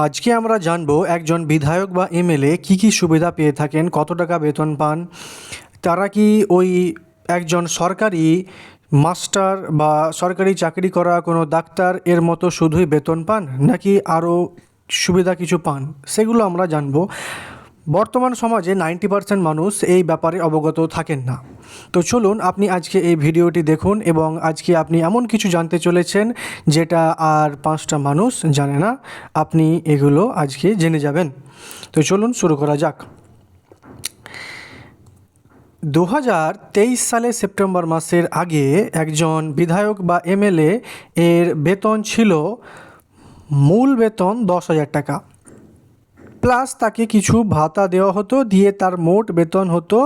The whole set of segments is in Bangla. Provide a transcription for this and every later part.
আজকে আমরা জানবো একজন বিধায়ক বা এমএলএ কি সুবিধা পেয়ে থাকেন, কত টাকা বেতন পান, তারা কি ওই একজন সরকারি মাস্টার বা সরকারি চাকরি করা কোনো ডাক্তার এর মতো শুধুই বেতন পান নাকি আরও সুবিধা কিছু পান, সেগুলো আমরা জানবো। বর্তমান সমাজে 90% মানুষ এই ব্যাপারে অবগত থাকেন না। তো চলুন আপনি আজকে এই ভিডিওটি দেখুন এবং আজকে আপনি এমন কিছু জানতে চলেছেন যেটা আর 5টা মানুষ জানে না। আপনি এগুলো আজকে জেনে যাবেন। তো চলুন শুরু করা যাক। 2023 সালে সেপ্টেম্বর মাসের আগে একজন বিধায়ক বা এমএলএ এর বেতন ছিল, মূল বেতন 10,000 টাকা, প্লাস তাকে কিছু ভাতা দেওয়া হতো, দিয়ে তার মোট বেতন হতো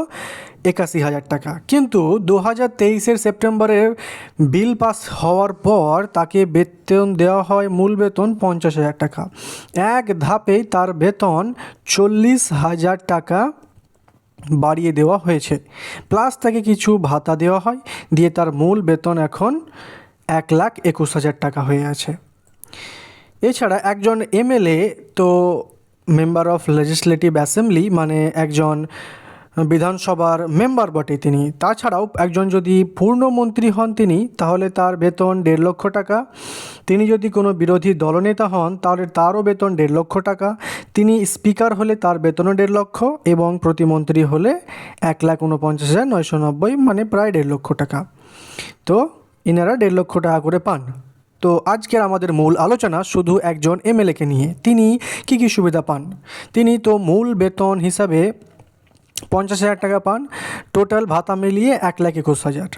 81,000 টাকা। কিন্তু 2023-এর সেপ্টেম্বরের বিল পাস হওয়ার পর তাকে বেতন দেওয়া হয় মূল বেতন 50,000 টাকা। এক ধাপেই তার বেতন 40,000 টাকা বাড়িয়ে দেওয়া হয়েছে, প্লাস তাকে কিছু ভাতা দেওয়া হয়, দিয়ে তার মূল বেতন এখন 1,21,000 টাকা হয়ে আছে। এছাড়া একজন এমএলএ তো মেম্বার অফ লেজিসলেটিভ অ্যাসেম্বলি, মানে একজন বিধানসভার মেম্বার বটে তিনি। তাছাড়াও একজন যদি পূর্ণমন্ত্রী হন তিনি, তাহলে তার বেতন 1.5 লক্ষ টাকা। তিনি যদি কোনো বিরোধী দলনেতা হন তাহলে তারও বেতন 1.5 লক্ষ টাকা। তিনি স্পিকার হলে তার বেতনও 1.5 লক্ষ, এবং প্রতিমন্ত্রী হলে 1,49,990, মানে প্রায় 1.5 লক্ষ টাকা। তো ইনারা 1.5 লক্ষ টাকা করে পান। তো আজকের আমাদের মূল আলোচনা শুধু একজন এমএলএকে নিয়ে, তিনি কি সুবিধা পান। তিনি তো মূল বেতন হিসাবে 50,000 টাকা পান, টোটাল ভাতা মিলিয়ে 1,21,000।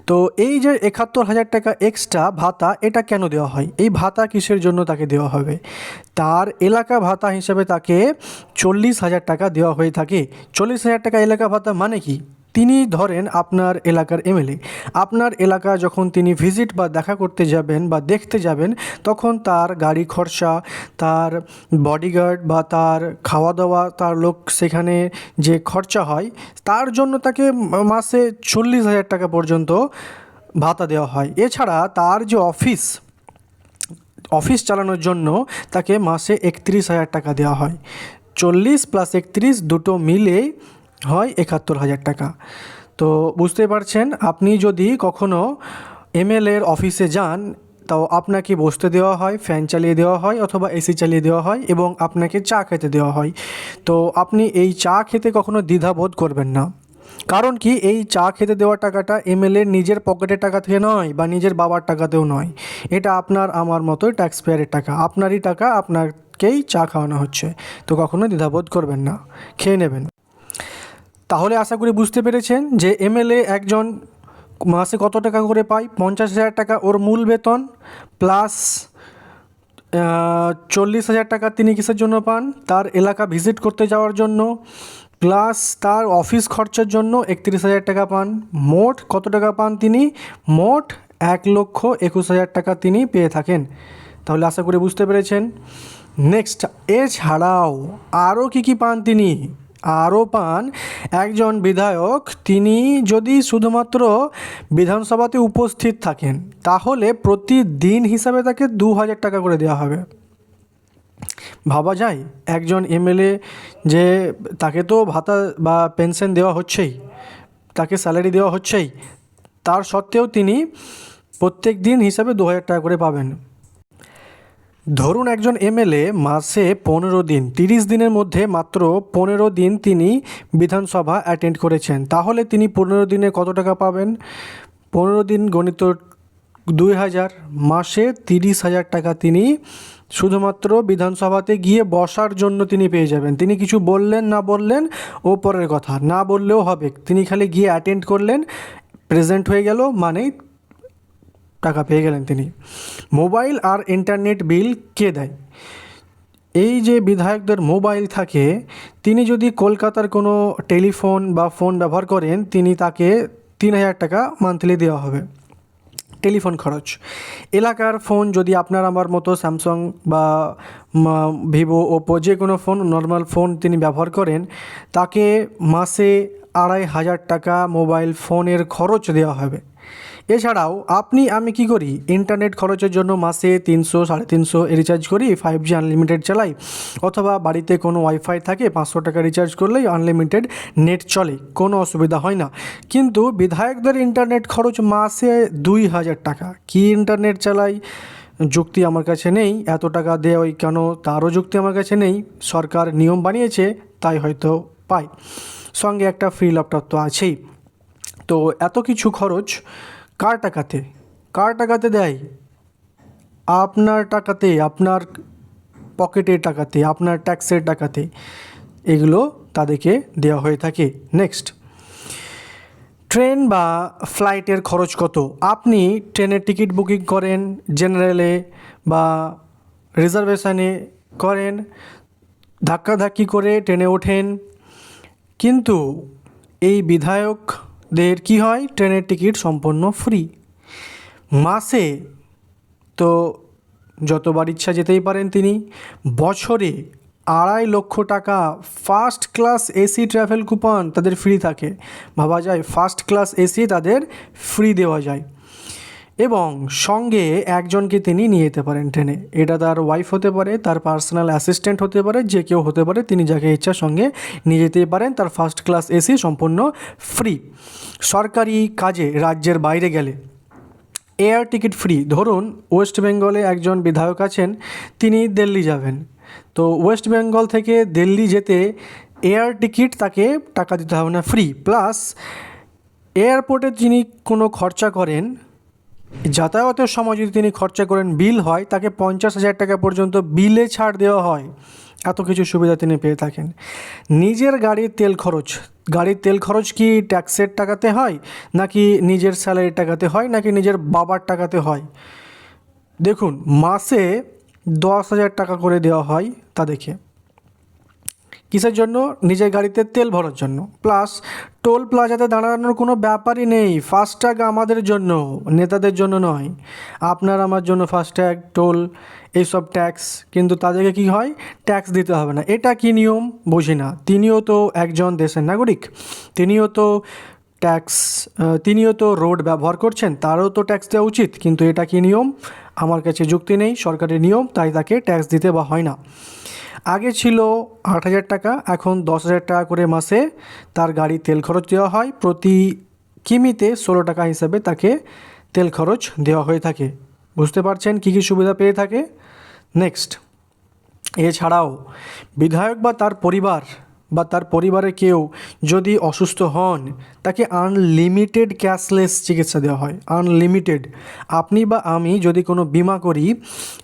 তো এই যে 71,000 টাকা এক্সট্রা ভাতা, এটা কেন দেওয়া হয়? এই ভাতা কিসের জন্য তাকে দেওয়া হবে? তার এলাকা ভাতা হিসাবে তাকে 40,000 টাকা দেওয়া হয়ে থাকে। 40,000 টাকা এলাকা ভাতা মানে কি? তিনি ধরেন আপনার এলাকার এমএলএ, আপনার এলাকা যখন তিনি ভিজিট বা দেখা করতে যাবেন বা দেখতে যাবেন, তখন তার গাড়ি খরচা, তার বডিগার্ড বা তার খাওয়া দাওয়া, তার লোক সেখানে যে খরচা হয়, তার জন্য তাকে মাসে 40,000 টাকা পর্যন্ত ভাতা দেওয়া হয়। এছাড়া তার যে অফিস চালানোর জন্য তাকে মাসে 31,000 টাকা দেওয়া হয়। 40 প্লাস 31 দুটো মিলে হয় 71,000 টাকা। তো বুঝতে পারছেন, আপনি যদি কখনো এমএলএর অফিসে যান, তাও আপনাকে বসতে দেওয়া হয়, ফ্যান চালিয়ে দেওয়া হয় অথবা এসি চালিয়ে দেওয়া হয়, এবং আপনাকে চা খেতে দেওয়া হয়। তো আপনি এই চা খেতে কখনো দ্বিধাবোধ করবেন না। কারণ কি, এই চা খেতে দেওয়া টাকাটা এমএলএর নিজের পকেটের টাকা থেকে নয় বা নিজের বাবার টাকাতেও নয়। এটা আপনার আমার মতোই ট্যাক্স পেয়ারের টাকা, আপনারই টাকা, আপনাকেই চা খাওয়ানো হচ্ছে। তো কখনো দ্বিধাবোধ করবেন না, খেয়ে নেবেন। তাহলে আশা করি বুঝতে পেরেছেন যে এমএলএ একজন মাসে কত টাকা করে পায়। 50,000 টাকা ওর মূল বেতন, প্লাস 40,000 টাকা তিনি কিসের জন্য পান? তার এলাকা ভিজিট করতে যাওয়ার জন্য, প্লাস তার অফিস খরচার জন্য 31,000 টাকা পান। মোট কত টাকা পান তিনি? মোট 1,21,000 টাকা তিনি পেয়ে থাকেন। তাহলে আশা করি বুঝতে পেরেছেন। নেক্সট, এছাড়াও আরও কি পান তিনি? আরও পান একজন বিধায়ক, তিনি যদি শুধুমাত্র বিধানসভাতে উপস্থিত থাকেন, তাহলে প্রতিদিন হিসাবে তাকে 2,000 টাকা করে দেওয়া হবে। ভাবা যায়, একজন এমএলএ যে তাকে তো ভাতা বা পেনশন দেওয়া হচ্ছেই, তাকে স্যালারি দেওয়া হচ্ছেই, তার সত্ত্বেও তিনি প্রত্যেক দিন হিসাবে 2,000 টাকা করে পাবেন। ধরুন একজন এমএলএ মাসে 15 দিন, 30 দিনের মধ্যে মাত্র 15 দিন তিনি বিধানসভা অ্যাটেন্ড করেছেন, তাহলে তিনি 15 দিনে কত টাকা পাবেন? 15 দিন গণিত 2,000, মাসে 30,000 টাকা তিনি শুধুমাত্র বিধানসভাতে গিয়ে বসার জন্য তিনি পেয়ে যাবেন। তিনি কিছু বললেন না বললেন ও পরের কথা, না বললেও হবে, তিনি খালি গিয়ে অ্যাটেন্ড করলেন, প্রেজেন্ট হয়ে গেল, মানেই টাকা পেয়ে গেলেন তিনি। মোবাইল আর ইন্টারনেট বিল কে দেয়? এই যে বিধায়কদের মোবাইল থাকে, তিনি যদি কলকাতার কোনো টেলিফোন বা ফোন ব্যবহার করেন, তাকে 3,000 টাকা মান্থলি দেওয়া হবে টেলিফোন খরচ। এলাকার ফোন যদি আপনার আমার মতো স্যামসাং বা ভিভো, ওপো, যে কোনো ফোন, নর্মাল ফোন তিনি ব্যবহার করেন, তাকে মাসে 2,500 টাকা মোবাইল ফোনের খরচ দেওয়া হবে। এছাড়াও আমি কি করি, ইন্টারনেট খরচের জন্য মাসে 300 350 রিচার্জ করি, 5G আনলিমিটেড চালাই, অথবা বাড়িতে কোনো ওয়াইফাই থাকে 500 টাকা রিচার্জ করলেই আনলিমিটেড নেট চলে, কোনো অসুবিধা হয় না। কিন্তু বিধায়কদের ইন্টারনেট খরচ মাসে 2000 টাকা। কী ইন্টারনেট চালাই, যুক্তি আমার কাছে নেই। এত টাকা দেওয়া কেন, তারও যুক্তি আমার কাছে নেই। সরকার নিয়ম বানিয়েছে তাই হয়তো পায়, সঙ্গে একটা ফ্রি ল্যাপটপ তো আছেই। তো এত কিছু খরচ কার টাকাতে দেয়? আপনার টাকাতে, আপনার পকেটের টাকাতে, আপনার ট্যাক্সের টাকাতে এগুলো তাদেরকে দেওয়া হয়ে থাকে। নেক্সট, ট্রেন বা ফ্লাইটের খরচ কত? আপনি ট্রেনের টিকিট বুকিং করেন, জেনারেলে বা রিজার্ভেশনে করেন, ধাক্কাধাক্কি করে ট্রেনে ওঠেন। কিন্তু এই বিধায়কদের কি হয়, ট্রেনের টিকিট সম্পূর্ণ ফ্রি। মাসে তো যতবার ইচ্ছা যেতেই পারেন তিনি। বছরে 2.5 লক্ষ টাকা first class AC travel coupon তাদের ফ্রি থাকে। ভাবা যায়, ফার্স্ট ক্লাস এসি তাদের ফ্রি দেওয়া যায়, এবং সঙ্গে একজনকে তিনি নিয়ে যেতে পারেন ট্রেনে। এটা তার ওয়াইফ হতে পারে, তার পার্সোনাল অ্যাসিস্ট্যান্ট হতে পারে, যে কেউ হতে পারে, তিনি যাকে ইচ্ছা সঙ্গে নিয়ে যেতেই পারেন। তার ফার্স্ট ক্লাস এসি সম্পূর্ণ ফ্রি। সরকারি কাজে রাজ্যের বাইরে গেলে এয়ার টিকিট ফ্রি। ধরুন ওয়েস্ট বেঙ্গলে একজন বিধায়ক আছেন, তিনি দিল্লি যাবেন, তো ওয়েস্ট বেঙ্গল থেকে দিল্লি যেতে এয়ার টিকিট তাকে টাকা দিতে হবে না, ফ্রি। প্লাস এয়ারপোর্টে যিনি কোনো খরচা করেন, যাতায়াতের সময় যদি তিনি খরচা করেন, বিল হয়, তাকে 50,000 টাকা পর্যন্ত বিলে ছাড় দেওয়া হয়। এত কিছু সুবিধা তিনি পেয়ে থাকেন। নিজের গাড়ির তেল খরচ কি ট্যাক্সের টাকাতে হয়, নাকি নিজের স্যালারির টাকাতে হয়, নাকি নিজের বাবার টাকাতে হয়? দেখুন, মাসে 10,000 টাকা করে দেওয়া হয় তাদেরকে। কিসের জন্য? নিজের গাড়িতে তেল ভরার জন্য। প্লাস টোল প্লাজাতে দাঁড়ানোর কোনো ব্যাপারই নেই। ফাস্ট্যাগ আমাদের জন্য, নেতাদের জন্য নয়। আপনার আমার জন্য ফাস্ট্যাগ, টোল, এইসব ট্যাক্স, কিন্তু তাদেরকে কি হয়, ট্যাক্স দিতে হবে না। এটা কি নিয়ম বুঝি না। তিনিও তো একজন দেশের নাগরিক, তিনিও তো রোড ব্যবহার করছেন, তারও তো ট্যাক্স দেওয়া উচিত। কিন্তু এটা কি নিয়ম, আমার কাছে যুক্তি নেই। সরকারের নিয়ম, তাই তাকে ট্যাক্স দিতে বা হয় না। আগে ছিল 8,000 টাকা, এখন 10,000 টাকা করে মাসে তার গাড়ি তেল খরচ দেওয়া হয়। প্রতি কিমিতে 16 টাকা হিসাবে তাকে তেল খরচ দেওয়া হয়ে থাকে। বুঝতে পারছেন কী কী সুবিধা পেয়ে থাকে। নেক্সট, এছাড়াও বিধায়ক বা তার পরিবারের কেউ যদি অসুস্থ হন, তাকে আনলিমিটেড ক্যাশলেস চিকিৎসা দেওয়া হয়। আনলিমিটেড। আপনি বা আমি যদি কোনো বিমা করি,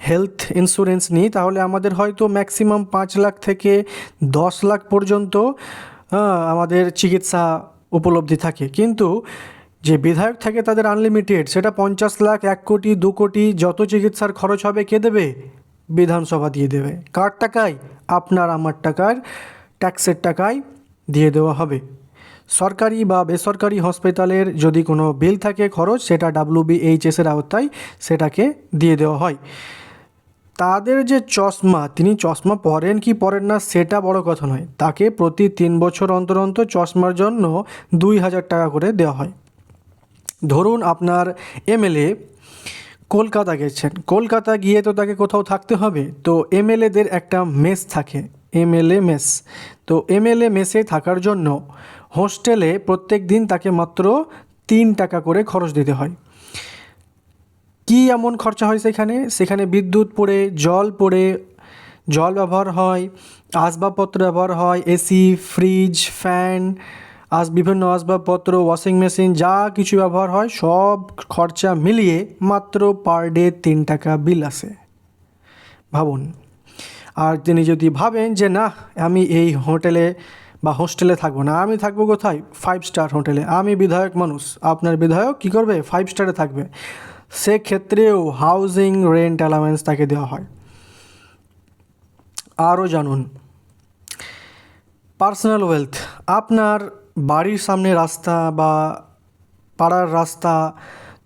হেলথ ইন্স্যুরেন্স নিই, তাহলে আমাদের হয়তো ম্যাক্সিমাম 5 লাখ থেকে 10 লাখ পর্যন্ত আমাদের চিকিৎসা উপলব্ধি থাকে। কিন্তু যে বিধায়ক থাকে তাদের আনলিমিটেড, সেটা 50 লাখ, 1 কোটি, 2 কোটি, যত চিকিৎসার খরচ হবে কে দেবে? বিধানসভা দিয়ে দেবে। কার টাকায়? আপনার আমার টাকার, ট্যাক্সের টাকায় দিয়ে দেওয়া হবে। সরকারি বা বেসরকারি হসপিটালের যদি কোনো বিল থাকে খরচ, সেটা WBHS-এর আওতায় সেটাকে দিয়ে দেওয়া হয়। তাদের যে চশমা, তিনি চশমা পরেন কি পরেন না সেটা বড় কথা নয়, তাকে প্রতি 3 বছর অন্তর অন্তর চশমার জন্য 2,000 টাকা করে দেওয়া হয়। ধরুন আপনার এমএলএ কলকাতা গেছেন, কলকাতা গিয়ে তো তাকে কোথাও থাকতে হবে, তো এমএলএদের একটা মেস থাকে, এমএলএ মেস। তো এমএলএ মেসে থাকার জন্য হোস্টেলে প্রত্যেক দিন তাকে মাত্র 3 টাকা করে খরচ দিতে হয়। কি এমন খরচা হয় সেখানে বিদ্যুৎ পড়ে, জল ব্যবহার হয়, আসবাবপত্র ব্যবহার হয়, এসি, ফ্রিজ, ফ্যান, বিভিন্ন আসবাবপত্র, ওয়াশিং মেশিন, যা কিছু ব্যবহার হয় সব খরচা মিলিয়ে মাত্র পার ডে 3 টাকা বিল আসে। ভাবুন। আর তিনি যদি ভাবেন যে না, আমি এই হোটেলে বা হোস্টেলে থাকবো না, আমি থাকবো কোথায়? 5 স্টার হোটেলে। আমি বিধায়ক মানুষ, আপনার বিধায়ক কী করবে? 5 স্টারে থাকবে। সেক্ষেত্রেও হাউজিং রেন্ট অ্যালাওয়েন্স তাকে দেওয়া হয়। আরও জানুন, পার্সোনাল ওয়েলথ। আপনার বাড়ির সামনে রাস্তা বা পাড়ার রাস্তা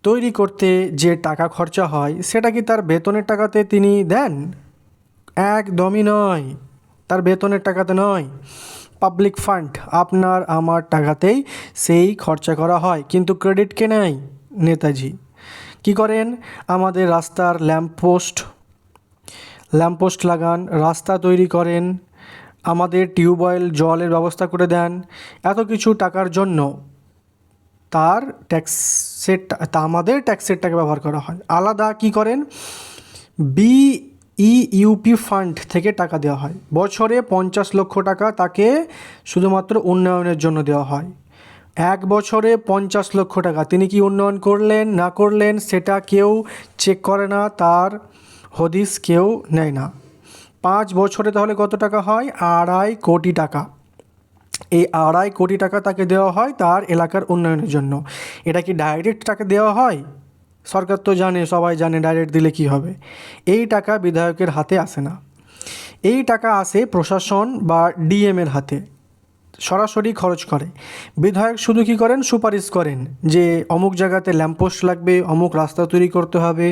তৈরি করতে যে টাকা খরচা হয়, সেটা কি তার বেতনের টাকাতে তিনি দেন? একদমই নয়, তার বেতনের টাকাতে নয়। পাবলিক ফান্ড, আপনার আমার টাকাতেই সেই খরচা করা হয়। কিন্তু ক্রেডিট কে নেয়? নেতাজি কি করেন? আমাদের রাস্তার ল্যাম্পপোস্ট লাগান, রাস্তা তৈরি করেন, আমাদের টিউবওয়েল জলের ব্যবস্থা করে দেন। এত কিছু টাকার জন্য তার আমাদের ট্যাক্সের টাকা ব্যবহার করা হয়। আলাদা কি করেন? বিইউপি ফান্ড থেকে টাকা দেওয়া হয়। বছরে 50 লক্ষ টাকা তাকে শুধুমাত্র উন্নয়নের জন্য দেওয়া হয়। 1 বছরে 50 লক্ষ টাকা। তিনি কি উন্নয়ন করলেন না করলেন সেটা কেউ চেক করে না, তার হদিস কেউ নেয় না। 5 বছরে তাহলে কত টাকা হয়? 2.5 কোটি টাকা। এই 2.5 কোটি টাকা তাকে দেওয়া হয় তার এলাকার উন্নয়নের জন্য। এটা কি ডাইরেক্ট টাকা দেওয়া হয়? সরকার তো জানে, সবাই জানে ডাইরেক্ট দিলে কি হবে। এই টাকা বিধায়কের হাতে আসে না, এই টাকা আসে প্রশাসন বা ডিএমের হাতে, সরাসরি খরচ করে। বিধায়ক শুধু কী করেন? সুপারিশ করেন যে অমুক জায়গাতে ল্যাম্পপোস্ট লাগবে, অমুক রাস্তা তৈরি করতে হবে,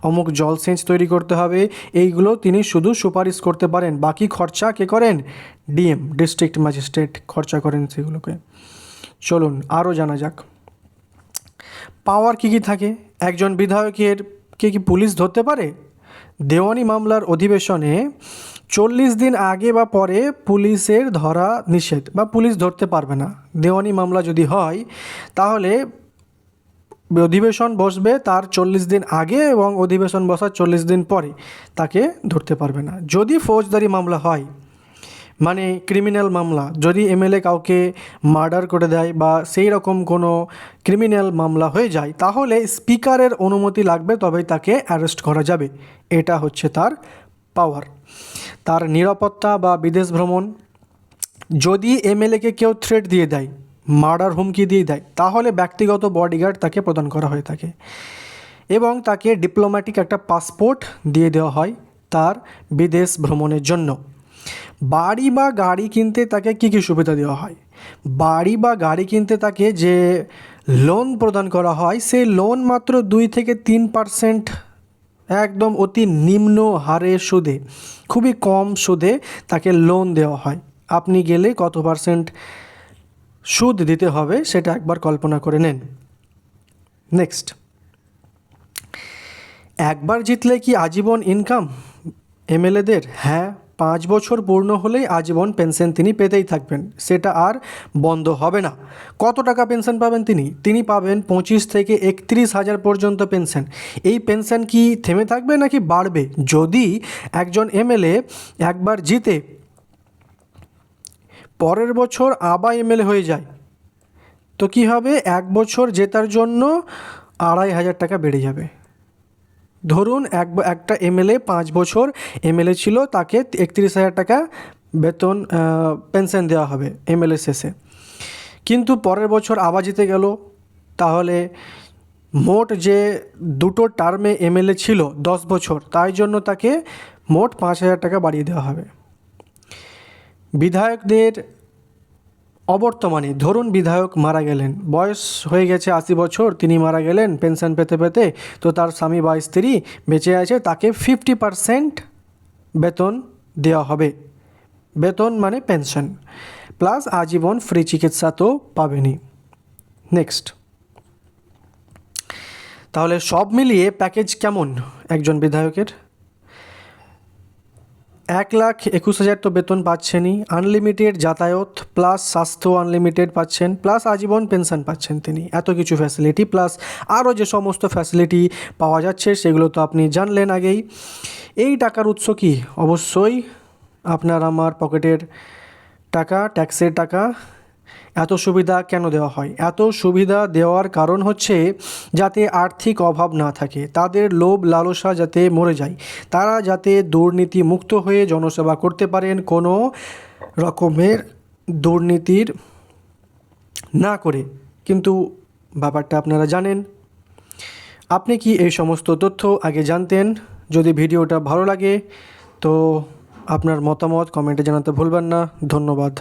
অমুক জলসেচ তৈরি করতে হবে, এইগুলো তিনি শুধু সুপারিশ করতে পারেন। বাকি খরচা কে করেন? ডিএম, ডিস্ট্রিক্ট ম্যাজিস্ট্রেট খরচা করেন সেগুলোকে। চলুন আরও জানা যাক পাওয়ার কী কী থাকে একজন বিধায়কের। কে কি পুলিশ ধরতে পারে? দেওয়ানি মামলার অধিবেশনে 40 দিন আগে বা পরে পুলিশের ধরা নিষেধ, বা পুলিশ ধরতে পারবে না। দেওয়ানি মামলা যদি হয় তাহলে অধিবেশন বসবে তার 40 দিন আগে এবং অধিবেশন বসার 40 দিন পরে, তাকে ধরতে পারবে না। যদি ফৌজদারি মামলা হয়, মানে ক্রিমিনাল মামলা, যদি এমএলএ কাউকে মার্ডার করে দেয় বা সেই রকম কোনো ক্রিমিনাল মামলা হয়ে যায়, তাহলে স্পিকারের অনুমতি লাগবে, তবেই তাকে অ্যারেস্ট করা যাবে। এটা হচ্ছে তার পাওয়ার। তার নিরাপত্তা বা বিদেশ ভ্রমণ, যদি এমএলএকে কেউ থ্রেট দিয়ে দেয়, মার্ডার হুমকি দিয়ে দেয়, তাহলে ব্যক্তিগত বডিগার্ড তাকে প্রদান করা হয়ে থাকে এবং তাকে ডিপ্লোম্যাটিক একটা পাসপোর্ট দিয়ে দেওয়া হয় তার বিদেশ ভ্রমণের জন্য। বাড়ি বা গাড়ি কিনতে তাকে কী কী সুবিধা দেওয়া হয়? বাড়ি বা গাড়ি কিনতে তাকে যে লোন প্রদান করা হয়, সেই লোন মাত্র 2-3%, একদম অতি নিম্ন হারে সুদে, খুবই কম সুদে তাকে লোন দেওয়া হয়। আপনি গেলে কত পার্সেন্ট সুদ দিতে হবে সেটা একবার কল্পনা করে নেন। নেক্সট, একবার জিতলে কি আজীবন ইনকাম এমএলএদের? হ্যাঁ, 5 বছর পূর্ণ হলেই আজীবন পেনশন তিনি পেতেই থাকবেন, সেটা আর বন্ধ হবে না। কত টাকা পেনশন পাবেন তিনি পাবেন 25 থেকে 31 হাজার পর্যন্ত পেনশন। এই পেনশন কি থেমে থাকবে নাকি বাড়বে? যদি একজন এমএলএ একবার জিতে পরের বছর আবার এমএলএ হয়ে যায়, তো কী হবে? 1 বছর জেতার জন্য 2,500 টাকা বেড়ে যাবে। ধরুন একটা এমএলএ 5 বছর এমএলএ ছিল, তাকে 31,000 টাকা বেতন পেনশন দেওয়া হবে এমএলএ শেষে। কিন্তু পরের বছর আবার জিতে গেল, তাহলে মোট যে দুটো টার্মে এমএলএ ছিল 10 বছর, তাই জন্য তাকে মোট 5,000 টাকা বাড়িয়ে দেওয়া হবে। বিধায়কদের অবর্তমানে, ধরুন বিধায়ক মারা গেলেন, বয়স হয়ে গেছে 80 বছর, তিনি মারা গেলেন পেনশন পেতে পেতে, তো তার স্বামী বা স্ত্রী বেঁচে আছে, তাকে 50% বেতন দেওয়া হবে। বেতন মানে পেনশন, প্লাস আজীবন ফ্রি চিকিৎসা তো পাবেনই। নেক্সট, তাহলে সব মিলিয়ে প্যাকেজ কেমন একজন বিধায়কের? 1,21,000 তো বেতন পাচ্ছেনই, আনলিমিটেড যাতায়াত প্লাস স্বাস্থ্য আনলিমিটেড পাচ্ছেন, প্লাস আজীবন পেনশন পাচ্ছেন তিনি। এত কিছু ফ্যাসিলিটি প্লাস আরও যে সমস্ত ফ্যাসিলিটি পাওয়া যাচ্ছে সেগুলো তো আপনি জানলেন আগেই। এই টাকার উৎস কি? অবশ্যই আপনার আমার পকেটের টাকা, ট্যাক্সের টাকা। এত সুবিধা কেন দেওয়া হয়? এত সুবিধা দেওয়ার কারণ হচ্ছে যাতে আর্থিক অভাব না থাকে, তাদের লোভ লালসা যাতে মরে যায়, তারা যাতে দুর্নীতি মুক্ত হয়ে জনসেবা করতে পারেন, কোনো রকমের দুর্নীতির না করে। কিন্তু ব্যাপারটা আপনারা জানেন। আপনি কি এই সমস্ত তথ্য আগে জানতেন? যদি ভিডিওটা ভালো লাগে তো আপনার মতামত কমেন্টে জানাতে ভুলবেন না। ধন্যবাদ।